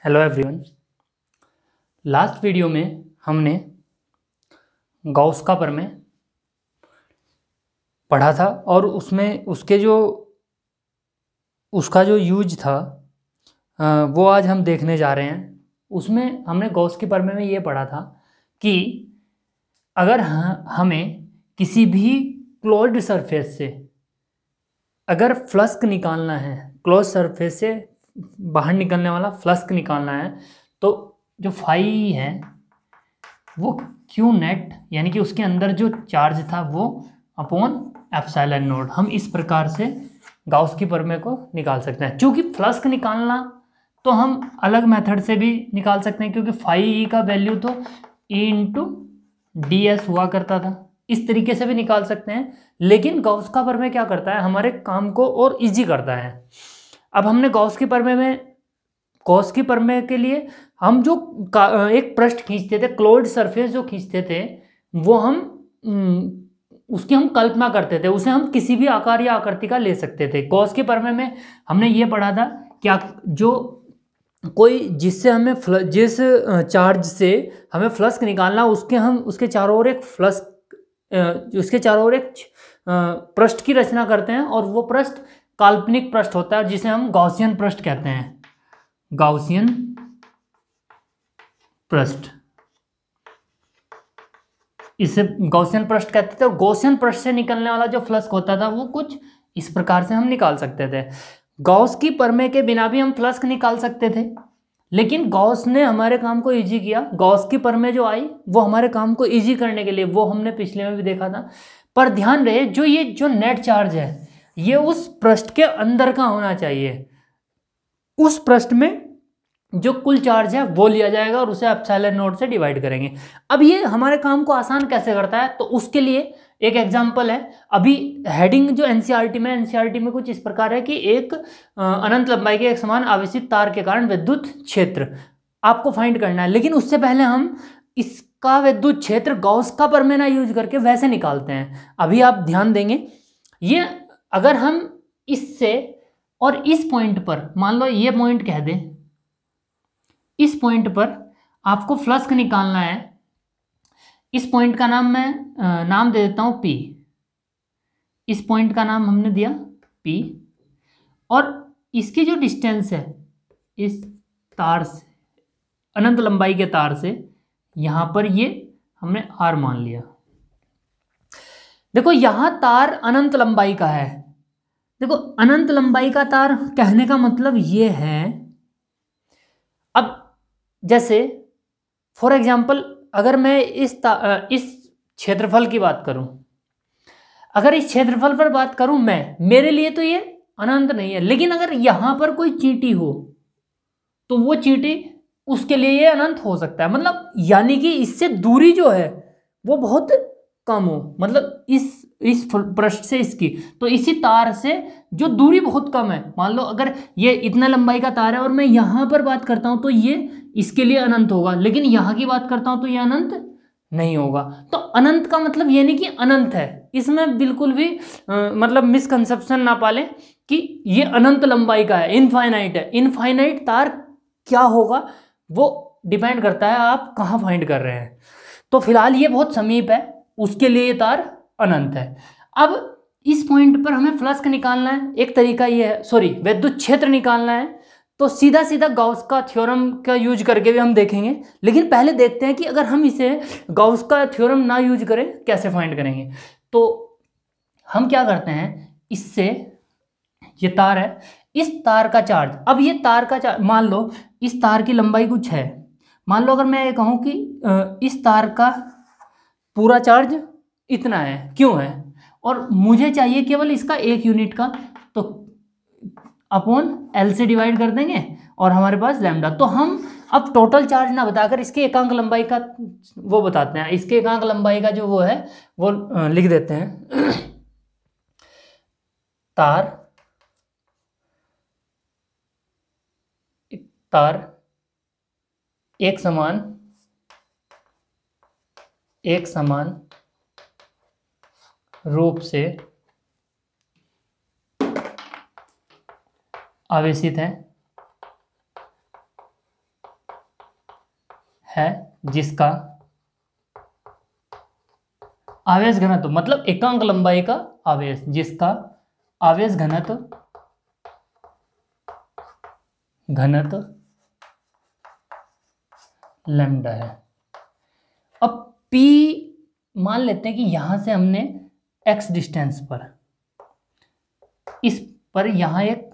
Hello everyone. Last video में हमने Gauss का प्रमेय पढ़ा था और उसमें उसका जो यूज था वो आज हम देखने जा रहे हैं। उसमें हमने गॉस के प्रमेय में ये पढ़ा था कि अगर हमें किसी भी क्लोज्ड सरफेस से अगर फ्लक्स निकालना है, क्लोज सरफेस से बाहर निकलने वाला फ्लक्स निकालना है, तो जो फाई है वो क्यू नेट यानी कि उसके अंदर जो चार्ज था वो अपॉन एप्सिलॉन नॉट, हम इस प्रकार से गॉस की प्रमेय को निकाल सकते हैं। क्योंकि फ्लक्स निकालना तो हम अलग मेथड से भी निकाल सकते हैं, क्योंकि फाई ई का वैल्यू तो ई इंटू डी एस हुआ करता था, इस तरीके से भी निकाल सकते हैं। लेकिन गॉस का प्रमेय क्या करता है, हमारे काम को और इजी करता है। अब हमने गॉस के प्रमेय के लिए हम जो एक पृष्ठ खींचते थे, क्लोज्ड सरफेस जो खींचते थे, वो उसकी हम कल्पना करते थे, उसे हम किसी भी आकार या आकृति का ले सकते थे। गॉस के प्रमेय में हमने ये पढ़ा था क्या, जो कोई जिस चार्ज से हमें फ्लक्स निकालना, उसके चारों ओर एक पृष्ठ की रचना करते हैं, और वो पृष्ठ काल्पनिक पृष्ठ होता है जिसे हम गॉसियन पृष्ठ कहते हैं। गॉसियन पृष्ठ, इसे गॉसियन पृष्ठ कहते थे। गॉसियन पृष्ठ से निकलने वाला जो फ्लक्स होता था वो कुछ इस प्रकार से हम निकाल सकते थे। गॉस की प्रमेय के बिना भी हम फ्लक्स निकाल सकते थे, लेकिन गॉस ने हमारे काम को इजी किया। गॉस की प्रमेय जो आई वो हमारे काम को इजी करने के लिए, वो हमने पिछले में भी देखा था। पर ध्यान रहे, ये जो नेट चार्ज है ये उस पृष्ठ के अंदर का होना चाहिए। उस पृष्ठ में जो कुल चार्ज है वो लिया जाएगा और उसे एप्सिलॉन नॉट से डिवाइड करेंगे। अब ये हमारे काम को आसान कैसे करता है, तो उसके लिए एक एग्जांपल है। अभी हेडिंग जो एनसीईआरटी में कुछ इस प्रकार है कि एक अनंत लंबाई के एक समान आवेशित तार के कारण विद्युत क्षेत्र आपको फाइंड करना है। लेकिन उससे पहले हम इसका विद्युत क्षेत्र गॉस का प्रमेय ना यूज करके वैसे निकालते हैं। अभी आप ध्यान देंगे, ये अगर हम इससे और इस पॉइंट पर, मान लो ये पॉइंट कह दें, इस पॉइंट पर आपको फ्लक्स निकालना है। इस पॉइंट का नाम मैं नाम दे देता हूं P। इस पॉइंट का नाम हमने दिया P, और इसकी जो डिस्टेंस है इस तार से, अनंत लंबाई के तार से, यहां पर ये हमने R मान लिया। देखो यहां तार अनंत लंबाई का है। देखो अनंत लंबाई का तार कहने का मतलब ये है, अब जैसे फॉर एग्जाम्पल अगर मैं इस क्षेत्रफल की बात करूं, अगर इस क्षेत्रफल पर बात करूं मेरे लिए तो ये अनंत नहीं है। लेकिन अगर यहां पर कोई चींटी हो तो वो चींटी, उसके लिए ये अनंत हो सकता है। मतलब यानी कि इससे दूरी जो है वो बहुत कम हो, मतलब इस पृष्ठ से इसकी, तो इसी तार से जो दूरी बहुत कम है, मान लो अगर ये इतना लंबाई का तार है और मैं यहां पर बात करता हूं तो ये इसके लिए अनंत होगा, लेकिन यहां की बात करता हूं तो ये अनंत नहीं होगा। तो अनंत का मतलब ये नहीं कि अनंत है, इसमें बिल्कुल भी मतलब मिसकंसेप्शन ना पालें कि ये अनंत लंबाई का है, इनफाइनाइट है। इनफाइनाइट तार क्या होगा वो डिपेंड करता है आप कहाँ फाइंड कर रहे हैं। तो फिलहाल ये बहुत समीप है, उसके लिए ये तार अनंत है। अब इस पॉइंट पर हमें फ्लक्स निकालना है, एक तरीका ये है, विद्युत क्षेत्र निकालना है, तो सीधा सीधा गॉस का थ्योरम का यूज करके भी हम देखेंगे। लेकिन पहले देखते हैं कि अगर हम इसे गॉस का थ्योरम ना यूज करें कैसे फाइंड करेंगे। तो हम क्या करते हैं, इससे ये तार है, इस तार का चार्ज, अब ये तार का चार्ज, मान लो इस तार की लंबाई कुछ है, मान लो अगर मैं ये कहूँ कि इस तार का पूरा चार्ज इतना है, क्यों है, और मुझे चाहिए केवल इसका 1 यूनिट का, तो अपॉन L से डिवाइड कर देंगे और हमारे पास लैम्डा। तो हम अब टोटल चार्ज ना बताकर इसके एकांक लंबाई का वो बताते हैं, इसके एकांक लंबाई का जो वो है वो लिख देते हैं। तार एक समान रूप से आवेशित है है जिसका आवेश घनत्व, मतलब एकांक लंबाई का आवेश, जिसका आवेश घनत्व लैम्डा है। अब P मान लेते हैं कि यहां से हमने x डिस्टेंस पर, इस पर यहां एक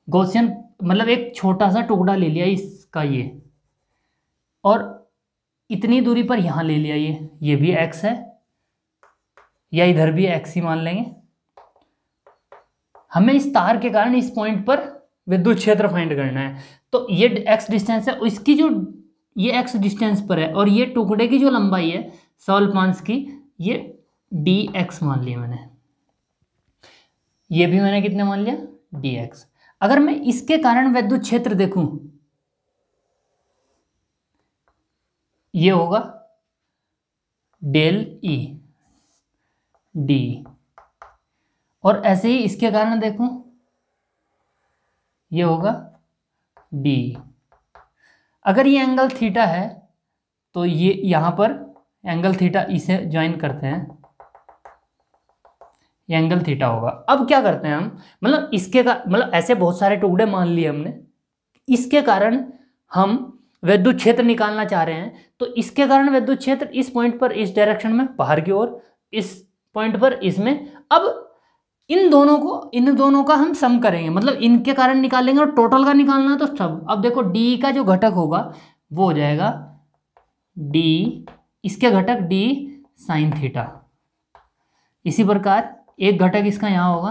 गॉसियन मतलब एक छोटा सा टुकड़ा ले लिया इसका ये, और इतनी दूरी पर यहां ले लिया ये भी x है, या इधर भी x ही मान लेंगे। हमें इस तार के कारण इस पॉइंट पर विद्युत क्षेत्र फाइंड करना है। तो ये x डिस्टेंस है, इसकी जो ये x डिस्टेंस पर है, और ये टुकड़े की जो लंबाई है सॉल्पांस की, ये dx मान लिया मैंने, ये भी मैंने कितने मान लिया dx। अगर मैं इसके कारण विद्युत क्षेत्र देखूं, ये होगा डेल E d, और ऐसे ही इसके कारण देखूं, ये होगा d। अगर ये एंगल थीटा है तो ये यहां पर एंगल थीटा, इसे ज्वाइन करते हैं, ये एंगल थीटा होगा। अब क्या करते हैं हम, मतलब इसके का मतलब ऐसे बहुत सारे टुकड़े मान लिए हमने, इसके कारण हम विद्युत क्षेत्र निकालना चाह रहे हैं। तो इसके कारण विद्युत क्षेत्र इस पॉइंट पर इस डायरेक्शन में बाहर की ओर, इस पॉइंट पर इसमें। अब इन दोनों का हम सम करेंगे, मतलब इनके कारण निकालेंगे और टोटल का निकालना है तो सब। अब देखो d का जो घटक होगा वो हो जाएगा d, इसके घटक d साइन थीटा। इसी प्रकार एक घटक इसका यहाँ होगा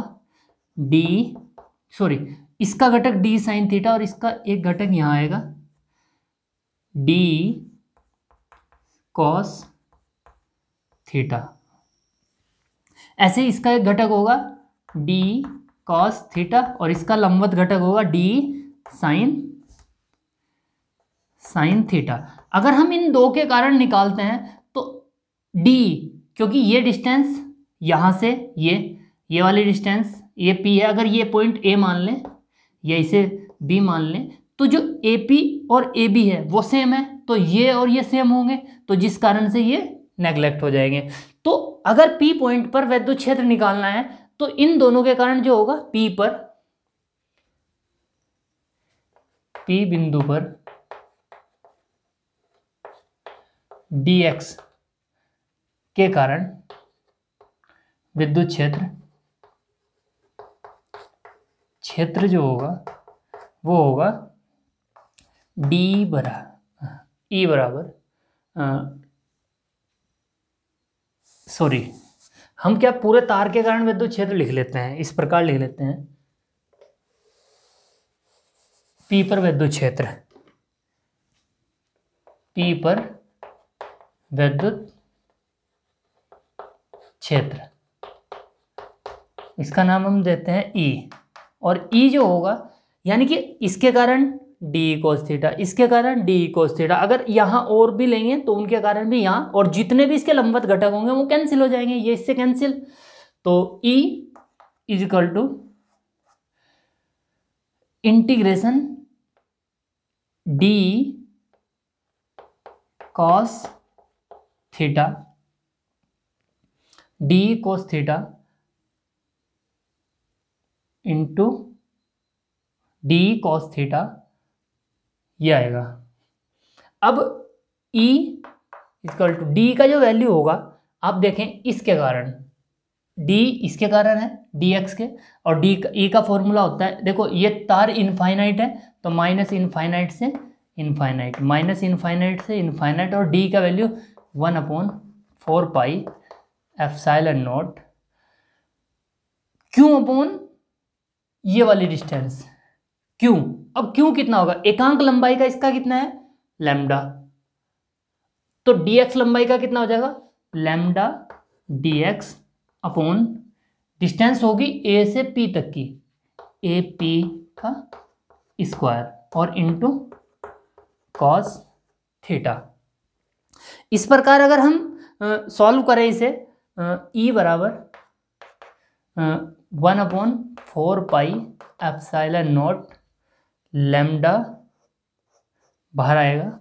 इसका घटक d साइन थीटा, और इसका एक घटक यहाँ आएगा d कॉस थीटा। ऐसे इसका एक घटक होगा d कॉस थीटा, और इसका लंबवत घटक होगा d साइन थीटा। अगर हम इन दो के कारण निकालते हैं तो d, क्योंकि ये डिस्टेंस यहाँ से ये वाली डिस्टेंस ये P है, अगर ये पॉइंट A मान लें या इसे B मान लें, तो जो AP और AB है वो सेम है, तो ये और ये सेम होंगे, तो जिस कारण से ये नेग्लेक्ट हो जाएंगे। तो अगर P पॉइंट पर विद्युत क्षेत्र निकालना है तो इन दोनों के कारण जो होगा P बिंदु पर dx के कारण विद्युत क्षेत्र जो होगा वो होगा हम क्या पूरे तार के कारण विद्युत क्षेत्र लिख लेते हैं, इस प्रकार लिख लेते हैं, P पर विद्युत क्षेत्र, P पर विद्युत क्षेत्र, इसका नाम हम देते हैं E। और E जो होगा यानी कि इसके कारण d cos थीटा, इसके कारण d cos थीटा। अगर यहाँ और भी लेंगे तो उनके कारण भी यहाँ, और जितने भी इसके लंबवत घटक होंगे वो कैंसिल हो जाएंगे, ये इससे कैंसिल। तो E is equal to integration d cos theta into d cos theta, ये आएगा। अब E इक्वल टू डी का जो वैल्यू होगा, आप देखें इसके कारण, d इसके कारण है dx के, और E का फॉर्मूला होता है, देखो ये तार इनफाइनाइट है तो माइनस इनफाइनाइट से इनफाइनाइट, माइनस इनफाइनाइट से इनफाइनाइट, और d का वैल्यू 1/4 पाई एप्सिलॉन नॉट क्यों अपॉन ये वाली डिस्टेंस क्यों। अब क्यों कितना होगा, एकांक लंबाई का इसका कितना है लैम्डा, तो dx लंबाई का कितना हो जाएगा लैम्डा dx अपॉन डिस्टेंस होगी a से p तक की AP का स्क्वायर और इंटू कॉस थीटा। इस प्रकार अगर हम सॉल्व करें इसे, E बराबर 1/4 पाई एप्सिलॉन नॉट लैम्डा बाहर आएगा,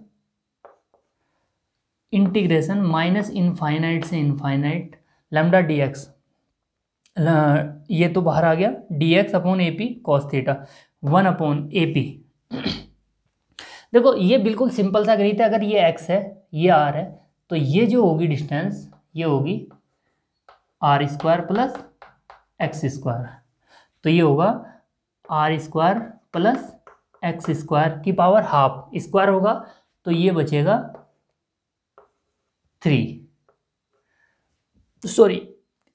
इंटीग्रेशन माइनस इनफाइनाइट से इनफाइनाइट लैम्डा डी एक्स, ये तो बाहर आ गया, D x upon A P cos theta 1 upon A P. देखो ये बिल्कुल सिंपल सा गणित है, अगर ये x है ये r है तो ये जो होगी डिस्टेंस ये होगी r square plus X square, तो ये होगा r square plus X square की पावर हाफ, स्क्वायर होगा तो ये बचेगा 3, सॉरी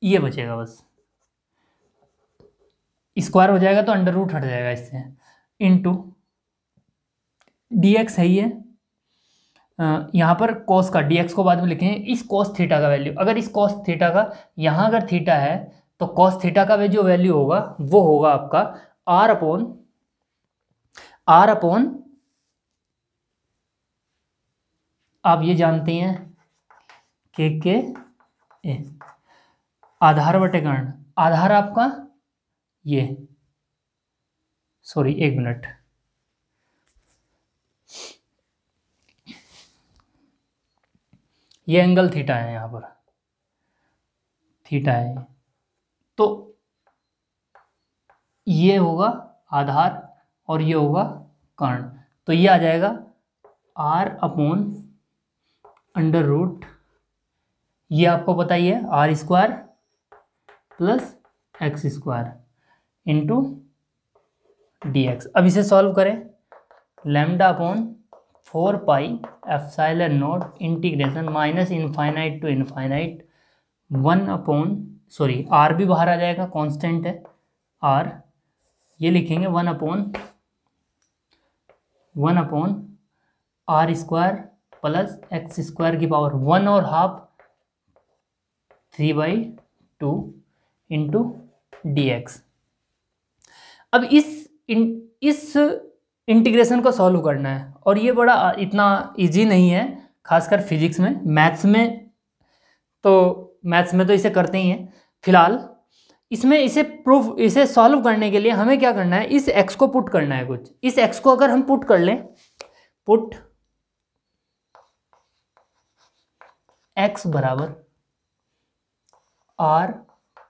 ये बचेगा बस, स्क्वायर हो जाएगा तो अंडर रूट हट जाएगा इससे, इनटू डी एक्स है ये, यहाँ पर कॉस का, डी एक्स को बाद में लिखेंगे, इस कॉस थीटा का वैल्यू, अगर इस कॉस थीटा का यहाँ अगर थीटा है तो कॉस थीटा का जो वैल्यू होगा वो होगा आपका आर अपॉन आप ये जानते हैं के ए, आधार बटे कर्ण, आधार आपका ये, सॉरी एक मिनट, ये एंगल थीटा है, यहाँ पर थीटा है, तो ये होगा आधार और ये होगा कर्ण, तो ये आ जाएगा r अपॉन अंडर रूट, ये आपको पता ही है r square plus X square into D X. अब इसे सॉल्व करें, lambda upon 4 pi epsilon not integration minus infinite to infinite 1 upon, sorry R भी बाहर आ जाएगा, कांस्टेंट है आर, ये लिखेंगे 1 upon R square plus X square की पावर 1 और हाफ 3/2 इंटू डी एक्स। अब इस इंटीग्रेशन को सॉल्व करना है, और ये बड़ा इतना इजी नहीं है, खासकर फिजिक्स में, मैथ्स में तो इसे करते ही हैं। फिलहाल इसमें इसे सॉल्व करने के लिए हमें क्या करना है, इस x को पुट करना है कुछ, इस x को अगर हम पुट कर लें, पुट x बराबर r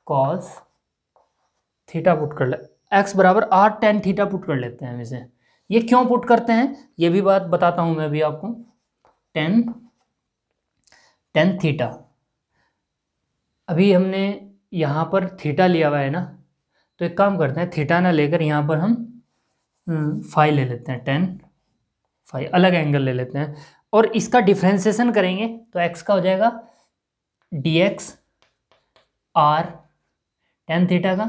cos थीटा पुट कर ले, x बराबर r tan थीटा पुट कर लेते हैं हम इसे। ये क्यों पुट करते हैं ये भी बात बताता हूं मैं अभी आपको। tan थीटा, अभी हमने यहाँ पर थीटा लिया हुआ है ना, तो एक काम करते हैं, थीटा ना लेकर यहाँ पर हम फाई ले लेते हैं, tan फाई, अलग एंगल ले लेते हैं, और इसका डिफ्रेंसिएशन करेंगे तो x का हो जाएगा dx r tan थीटा का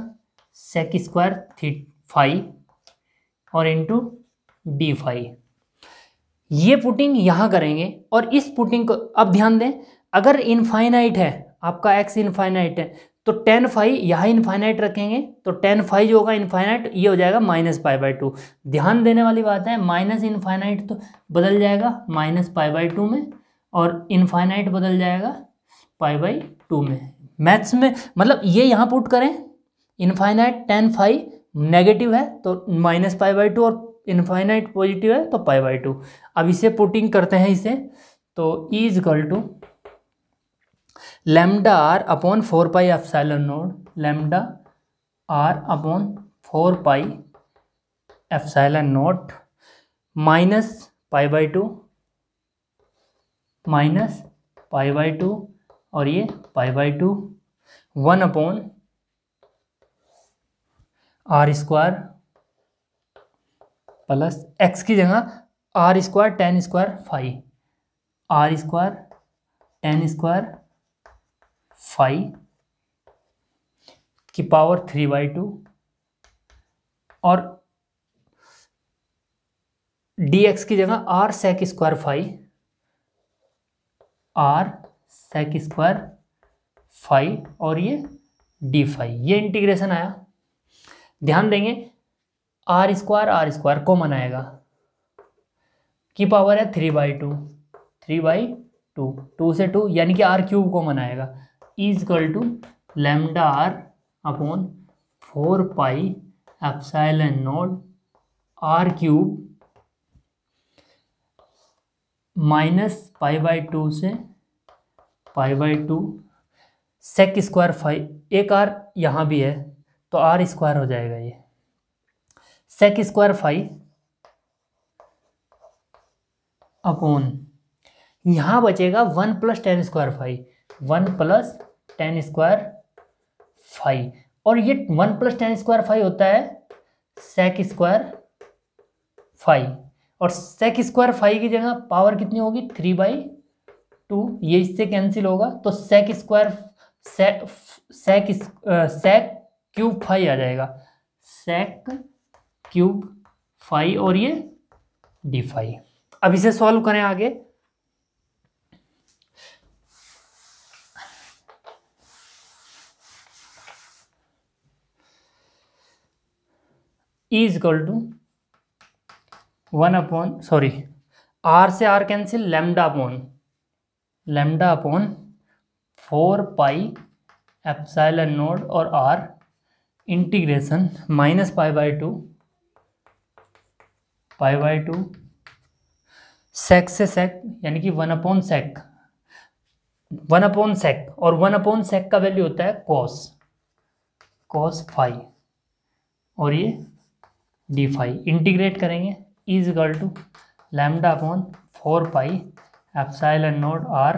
सेक स्क्वायर फाई और इंटू डी फाई, ये पुटिंग यहाँ करेंगे। और इस पुटिंग को अब ध्यान दें, अगर इनफाइनाइट है आपका x इनफाइनाइट है तो tan फाई यहाँ इनफाइनाइट रखेंगे, तो tan फाई जो होगा इनफाइनाइट, ये हो जाएगा -π/2। ध्यान देने वाली बात है, माइनस इनफाइनाइट तो बदल जाएगा -π/2 में, और इनफाइनाइट बदल जाएगा π/2 में। मैथ्स में मतलब ये यहाँ पुट करें, इनफाइनाइट tan फाई नेगेटिव है तो -π/2 और इनफाइनाइट पॉजिटिव है तो π/2। अब इसे पुटिंग करते हैं इसे, तो E = lambda r upon 4 pi epsilon naught, lambda r upon 4 pi epsilon naught -π/2 और ये π/2 1 upon r square plus x की जगह r square tan square phi, r square tan square phi की पावर 3/2 और dx की जगह r sec square phi, r sec square phi और ये d फाई, ये इंटीग्रेशन आया। ध्यान देंगे r स्क्वायर कॉमन आएगा, की पावर है 3/2, 2 से 2 यानी कि r³ कॉमन आएगा। = Lambda r upon 4 pi epsilon not r³ -π/2 से π/2 सेक स्क्वायर फाइव, एक आर यहाँ भी है तो आर स्क्वायर हो जाएगा, ये सेक स्क्वायर फाइव अपॉन यहाँ बचेगा 1 + tan² फाइव, 1 + tan² फाइव, और ये 1 + tan² फाइव होता है सेक स्क्वायर फाइव, और सेक स्क्वायर फाइव की जगह पावर कितनी होगी 3/2, ये इससे कैंसिल होगा तो सेक क्यूब फाइव आ जाएगा, सेक क्यूब फाइव, और ये डी फाइव। अब इसे सॉल्व करें आगे। E equal to 1 upon, sorry R से आर कैंसिल, लैम्डा अपॉन 4πε0 और आर इंटीग्रेशन -π/2 सेक से सेक, यानी कि 1 अपॉन सेक, और 1 अपॉन सेक का वैल्यू होता है कॉस फाइव, और ये डी फाइव। इंटीग्रेट करेंगे is equal to lambda upon 4πε0 r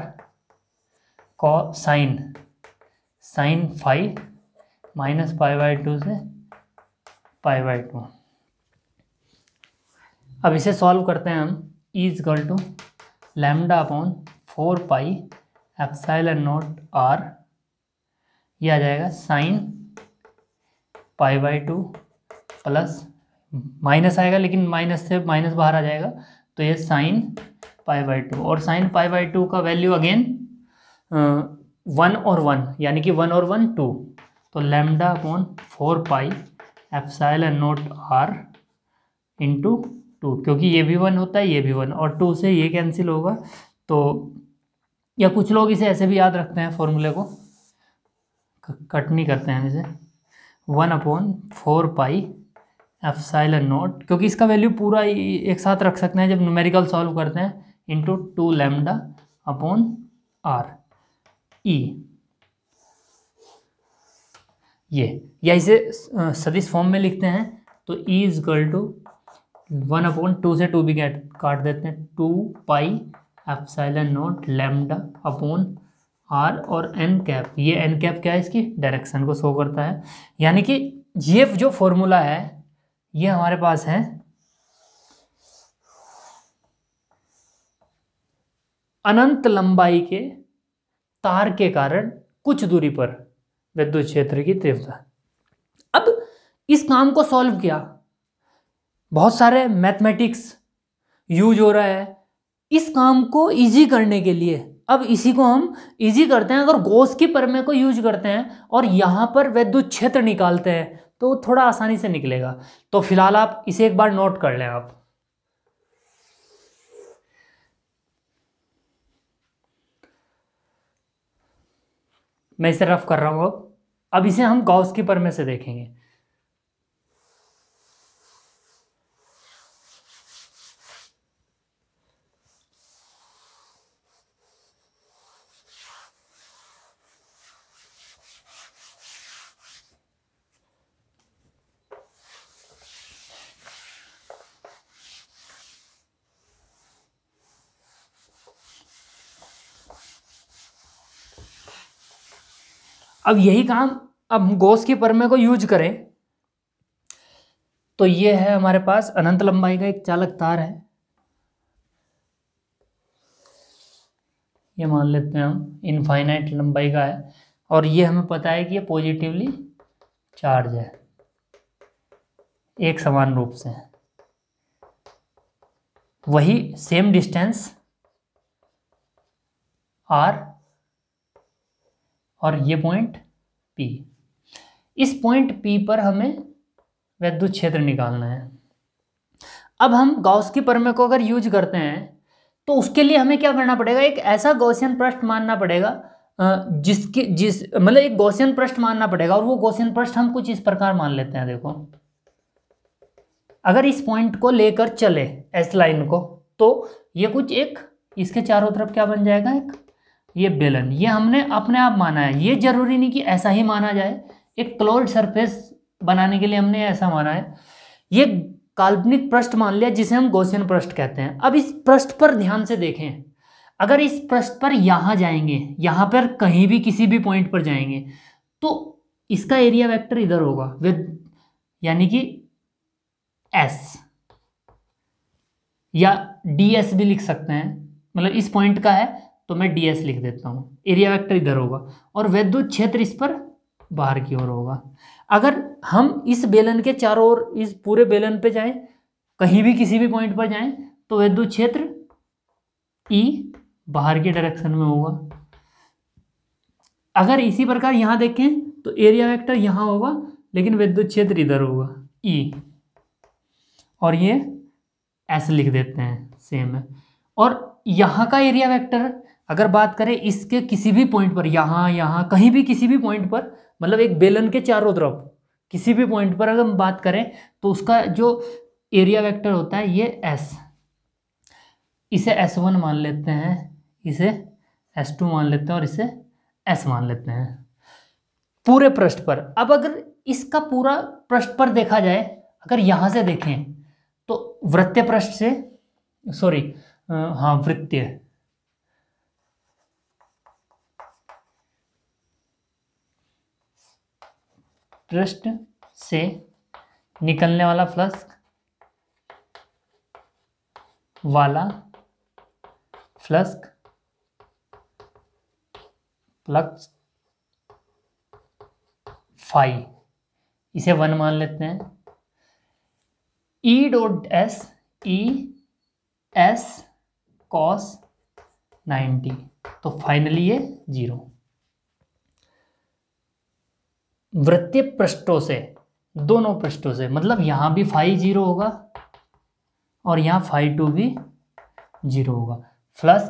sine phi -π/2 से π/2। अब इसे सॉल्व करते हैं हम। Is equal to lambda upon 4πε0 r, ये आ जाएगा साइन π/2 प्लस माइनस आएगा, लेकिन माइनस से माइनस बाहर आ जाएगा तो ये साइन π/2, और साइन π/2 का वैल्यू अगेन 1 और 1, यानी कि 1 और 1 2, तो लैम्डा अपॉन 4πε0 आर इंटू 2, क्योंकि ये भी 1 होता है, ये भी 1, और 2 से ये कैंसिल होगा। तो या कुछ लोग इसे ऐसे भी याद रखते हैं, फॉर्मूले को कट नहीं करते हैं इसे, 1 अपॉन 4πε0, क्योंकि इसका वैल्यू पूरा एक साथ रख सकते हैं जब न्यूमेरिकल सॉल्व करते हैं, into 2 lambda upon R E, ये, या इसे सदिश फॉर्म में लिखते हैं तो E is equal to 1 upon 2 से 2 भी काट देते हैं, 2πε0 लैम्डा अपॉन आर, और एन कैप, ये एन कैप क्या है, इसकी डायरेक्शन को शो करता है। यानी कि ये जो फॉर्मूला है ये हमारे पास है अनंत लंबाई के तार के कारण कुछ दूरी पर विद्युत क्षेत्र की तीव्रता। अब इस काम को सॉल्व किया, बहुत सारे मैथमेटिक्स यूज हो रहा है इस काम को इजी करने के लिए। अब इसी को हम इजी करते हैं, अगर गॉस की प्रमेय को यूज करते हैं और यहाँ पर विद्युत क्षेत्र निकालते हैं तो थोड़ा आसानी से निकलेगा। तो फिलहाल आप इसे एक बार नोट कर लें आप। मैं इसे रफ कर रहा हूँ। अब इसे हम गॉस की प्रमेय से देखेंगे। अब यही काम अब हम गॉस की प्रमेय को यूज करें तो ये है हमारे पास अनंत लंबाई का एक चालक तार है, ये मान लेते हैं हम इनफाइनाइट लंबाई का है, और ये हमें पता है कि ये पॉजिटिवली चार्ज है एक समान रूप से। वही सेम डिस्टेंस आर और ये पॉइंट P, इस पॉइंट P पर हमें विद्युत क्षेत्र निकालना है। अब हम गॉस की प्रमेय को अगर यूज करते हैं तो उसके लिए हमें क्या करना पड़ेगा, एक ऐसा गॉसियन पृष्ठ मानना पड़ेगा मतलब एक गॉसियन पृष्ठ मानना पड़ेगा, और वो गॉसियन पृष्ठ हम कुछ इस प्रकार मान लेते हैं। देखो, अगर इस पॉइंट को लेकर चले एस लाइन को तो ये कुछ एक इसके चारों तरफ क्या बन जाएगा, एक ये बेलन। ये हमने अपने आप माना है, ये जरूरी नहीं कि ऐसा ही माना जाए, एक क्लोज्ड सरफेस बनाने के लिए हमने ऐसा माना है। ये काल्पनिक पृष्ठ मान लिया जिसे हम गॉसियन पृष्ठ कहते हैं। अब इस पृष्ठ पर ध्यान से देखें, अगर इस पृष्ठ पर यहां जाएंगे, यहां पर कहीं भी किसी भी पॉइंट पर जाएंगे तो इसका एरिया वेक्टर इधर होगा विद, यानी कि एस या ds भी लिख सकते हैं, मतलब इस पॉइंट का है तो मैं ds लिख देता हूँ। एरिया वेक्टर इधर होगा और विद्युत क्षेत्र इस पर बाहर की ओर होगा। अगर हम इस बेलन के चारों ओर, इस पूरे बेलन पे जाएं, कहीं भी किसी भी पॉइंट पर जाएं, तो विद्युत क्षेत्र E बाहर की डायरेक्शन में होगा। अगर इसी प्रकार यहां देखें तो एरिया वेक्टर यहां होगा लेकिन विद्युत क्षेत्र इधर होगा E, और ये ऐसे लिख देते हैं, सेम है। और यहाँ का एरिया वेक्टर अगर बात करें इसके किसी भी पॉइंट पर, यहाँ कहीं भी किसी भी पॉइंट पर, मतलब एक बेलन के चारों तरफ किसी भी पॉइंट पर अगर हम बात करें तो उसका जो एरिया वेक्टर होता है ये S, इसे S1 मान लेते हैं, इसे S2 मान लेते हैं और इसे S मान लेते हैं पूरे पृष्ठ पर। अब अगर इसका पूरा पृष्ठ पर देखा जाए, अगर यहाँ से देखें तो वृत्तीय पृष्ठ से, सॉरी हाँ वृत्तीय पृष्ठ से निकलने वाला फ्लक्स फाई, इसे 1 मान लेते हैं। E S cos 90, तो फाइनली ये 0। वृत्तीय पृष्ठों से, दोनों पृष्ठों से, मतलब यहां भी फाई 0 होगा और यहां फाई 2 भी 0 होगा। फ्लक्स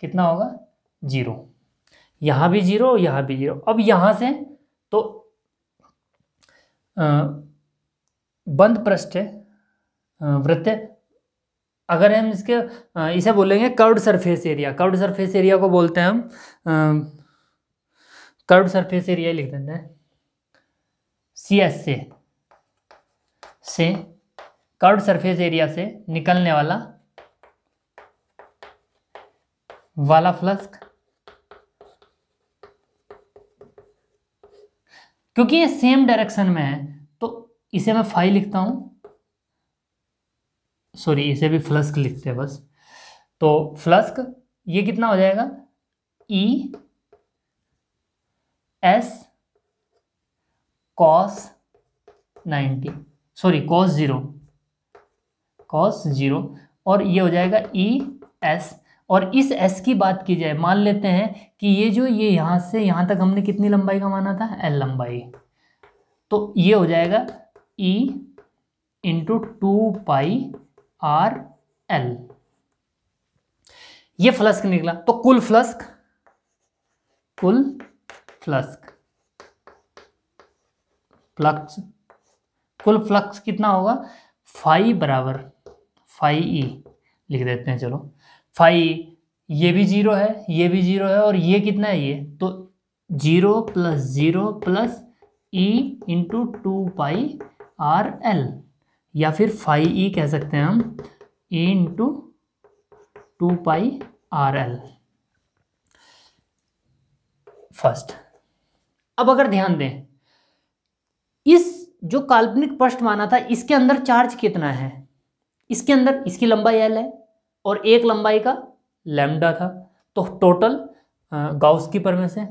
कितना होगा, 0, यहां भी 0, यहां भी 0। अब यहां से तो बंद पृष्ठ है, वृत्तीय, अगर हम इसे बोलेंगे curved surface area, curved surface area को बोलते हैं हम, कर्व्ड सरफेस एरिया लिख देते हैं CS से कर्व्ड सरफेस एरिया से निकलने वाला फ्लक्स, क्योंकि ये सेम डायरेक्शन में है तो इसे मैं फाई लिखता हूं, सॉरी इसे भी फ्लक्स लिखते हैं बस। तो फ्लक्स ये कितना हो जाएगा, ES cos 90, सॉरी cos 0, और ये हो जाएगा ES। और इस S की बात की जाए, मान लेते हैं कि ये यहाँ से यहाँ तक हमने कितनी लंबाई का माना था, L लंबाई, तो ये हो जाएगा E इंटू 2πRL, ये फ्लक्स निकला। तो कुल फ्लक्स कितना होगा, फाई बराबर फाई E लिख देते हैं, चलो फाई, ये भी 0 है, ये भी 0 है, और ये कितना है, ये तो 0 + 0 + E इंटू 2πRL, या फिर फाई E कह सकते हैं हम, E इंटू 2πRL फर्स्ट। अब अगर ध्यान दें, इस जो काल्पनिक पृष्ठ माना था इसके अंदर चार्ज कितना है, इसके अंदर इसकी लंबाई L है और एक लंबाई का लैम्डा था, तो टोटल गाउस की परमे से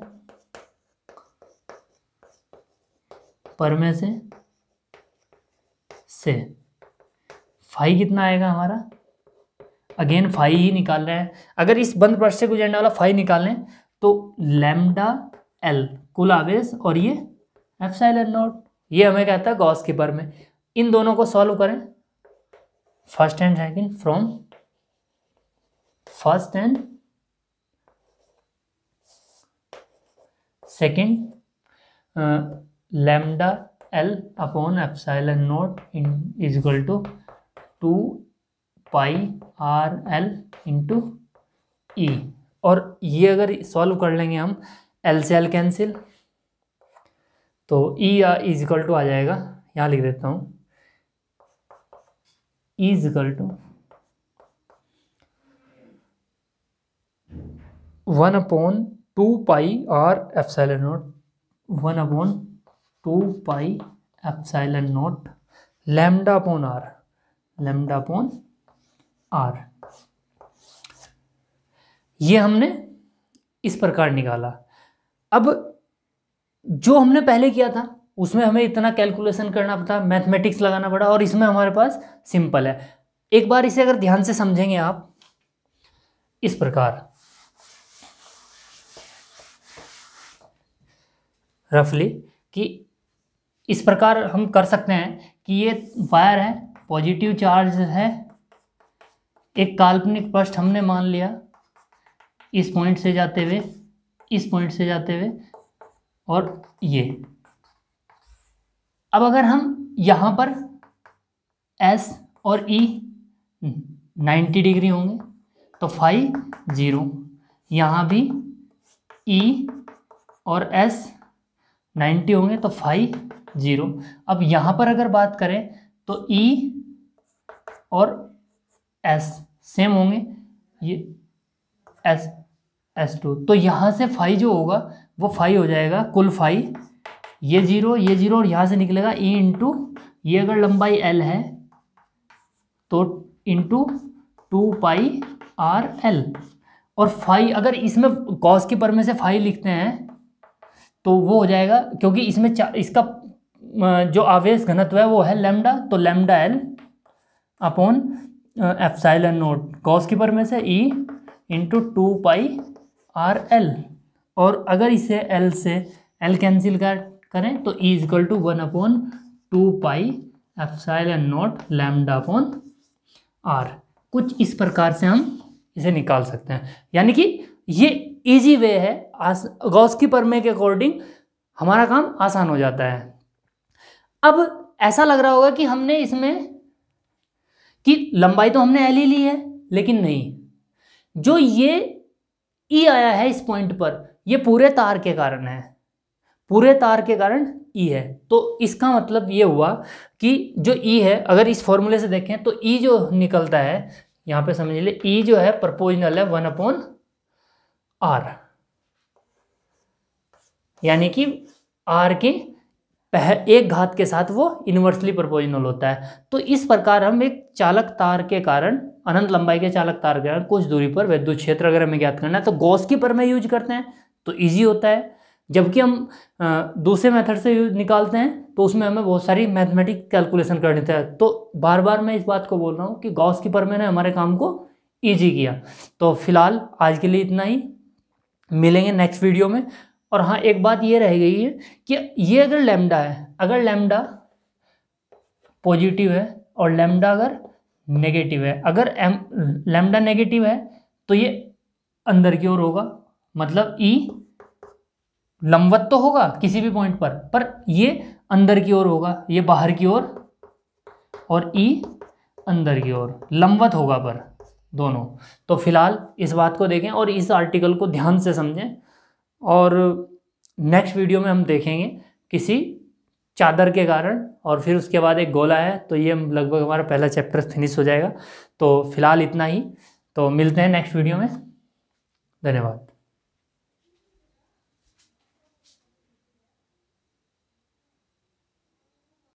फाई कितना आएगा हमारा, अगेन फाई ही निकाल रहे हैं। अगर इस बंद पृष्ठ से गुजरने वाला फाई निकालें तो लैम्डा L कुल आवेश, और ये ε0, ये हमें कहता है गॉस की परमे। इन दोनों को सॉल्व करें, first and second, from first and second, lambda L upon ε0 is equal to 2πrl into E. और ये अगर सॉल्व कर लेंगे हम, एल से एल कैंसिल, तो ई इज इक्वल टू आ जाएगा, यहाँ लिख देता हूँ, ई is equal to 1/2πr/0, 1/2π/0 λ/r। ये हमने इस प्रकार निकाला। अब जो हमने पहले किया था उसमें हमें इतना कैलकुलेशन करना पड़ा, मैथमेटिक्स लगाना पड़ा, और इसमें हमारे पास सिंपल है। एक बार इसे अगर ध्यान से समझेंगे आप इस प्रकार, रफली, कि इस प्रकार हम कर सकते हैं कि ये वायर है, पॉजिटिव चार्ज है, एक काल्पनिक पृष्ठ हमने मान लिया, इस पॉइंट से जाते हुए, इस पॉइंट से जाते हुए, और ये। अब अगर हम यहाँ पर S और E 90 डिग्री होंगे तो फाई 0, यहाँ भी E और S 90 होंगे तो फाई 0। अब यहाँ पर अगर बात करें तो E और S सेम होंगे, ये S2, तो यहाँ से फाई जो होगा वो फाई हो जाएगा, कुल फाई, ये 0 ये 0, और यहाँ से निकलेगा E इंटू, ये अगर लंबाई L है तो इंटू 2πrl। और फाई अगर इसमें गॉस की परमे से फाई लिखते हैं तो वो हो जाएगा, क्योंकि इसमें इसका जो आवेश घनत्व है वो है लैम्डा, तो lambda L upon epsilon not, Gauss की परमे से E इंटू 2πrl। और अगर इसे L से L कैंसिल करें तो E इक्वल टू 1/2π/0 λ/r। कुछ इस प्रकार से हम इसे निकाल सकते हैं। यानी कि ये इजी वे है, गॉस की प्रमेय के अकॉर्डिंग हमारा काम आसान हो जाता है। अब ऐसा लग रहा होगा कि हमने इसमें कि लंबाई तो हमने L ही ली है, लेकिन नहीं, जो ये E आया है इस पॉइंट पर, ये पूरे तार के कारण है, पूरे तार के कारण E है। तो इसका मतलब ये हुआ कि जो E है, अगर इस फॉर्मूले से देखें तो E जो निकलता है, यहाँ पे समझ लीजिए E जो है प्रोपोर्शनल है 1/r, यानी कि R के एक घात के साथ वो इन्वर्सली प्रोपोर्शनल होता है। तो इस प्रकार हम एक चालक तार के कारण, अनंत लंबाई के चालक तार के कारण कुछ दूरी पर विद्युत क्षेत्र अगर हमें ज्ञात करना है तो गॉस की प्रमेय यूज करते हैं तो इजी होता है। जबकि हम दूसरे मेथड से निकालते हैं तो उसमें हमें बहुत सारी मैथमेटिक कैलकुलेशन करनी था। तो बार बार मैं इस बात को बोल रहा हूँ कि गॉस की प्रमेय ने हमारे काम को ईजी किया। तो फिलहाल आज के लिए इतना ही, मिलेंगे नेक्स्ट वीडियो में। और हाँ, एक बात ये रह गई है कि ये अगर लैम्डा है, अगर लैम्डा पॉजिटिव है और लैम्डा अगर नेगेटिव है, अगर लैम्डा नेगेटिव है तो ये अंदर की ओर होगा, मतलब E लंबवत तो होगा किसी भी पॉइंट पर ये अंदर की ओर होगा, ये बाहर की ओर, और E अंदर की ओर लंबवत होगा पर दोनों। तो फिलहाल इस बात को देखें और इस आर्टिकल को ध्यान से समझें। और नेक्स्ट वीडियो में हम देखेंगे किसी चादर के कारण, और फिर उसके बाद एक गोला है, तो ये लगभग हमारा पहला चैप्टर फिनिश हो जाएगा। तो फिलहाल इतना ही, तो मिलते हैं नेक्स्ट वीडियो में। धन्यवाद।